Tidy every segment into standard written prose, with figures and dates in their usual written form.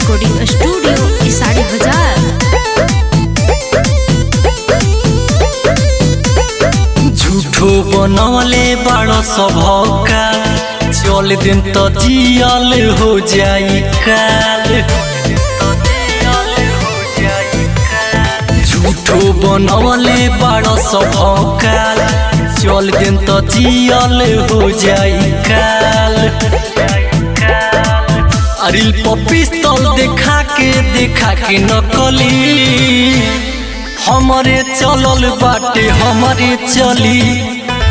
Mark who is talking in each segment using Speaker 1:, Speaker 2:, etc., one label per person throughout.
Speaker 1: Recording studio Isari बाजार।
Speaker 2: झूठो बनवले बड़ो स्वभावका चल दिन तो जियल हो जाई काल। झूठो बनवले बड़ो स्वभावका चल दिन तो जियल हो जाई काल। अरिल पर पिस्तौल देखा के नकली हमारे चलल बाटे हमारे चली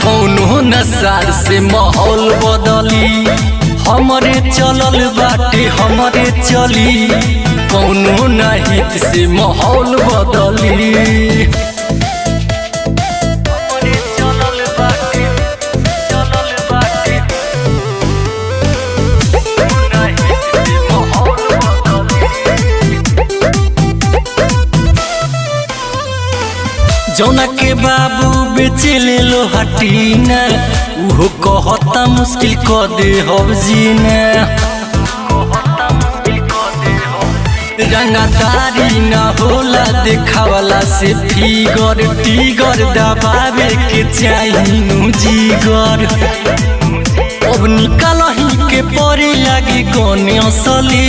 Speaker 2: कौनो नसार से माहौल बदली। हमारे चलल बाटे हमारे चली कौनो नाहित से माहौल बदली। जौना के बाबू बेचले लो हटीना उहो कहता मुश्किल क दे हब जीना। रंगदारी न होला देखावला से फिगर टिगर दबावे के चाहिए जिगर। अब निकालही के परे लागे गने असली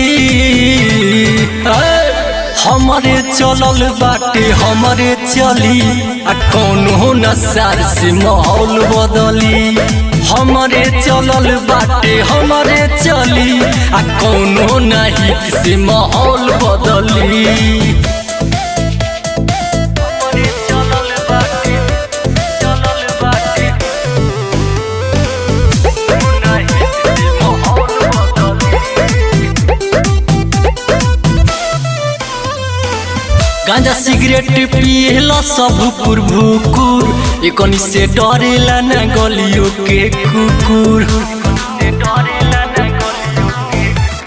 Speaker 2: हमारे चलल बाटे हमारे चली आ कौनो नसार से माहौल बदली। हमारे चलल बाटे हमारे चली आ कौनो नाहित से माहौल बदली। गांजा सिगरेट पिएला सब पुरभुकुर एकनी से डरेला न गलियों के कुकुर।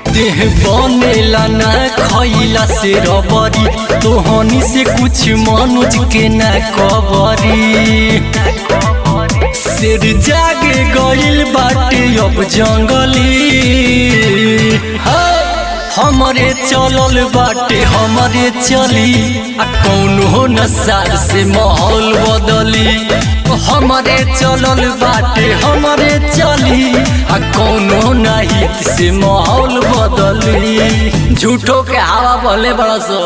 Speaker 2: देह बनेला न खइला से रबरी तोहनी से कुछ मनुज के न कबरी। शेर जागे गइल बाटे अब जंगली हमारे चलल बाटे हमारे चली आ कौनो नसार से माहौल बदली। हमारे चलल बाटे हमारे चली आ कौनो नाहित से माहौल बदली। झूठो के हवा बहले बड़ा सा।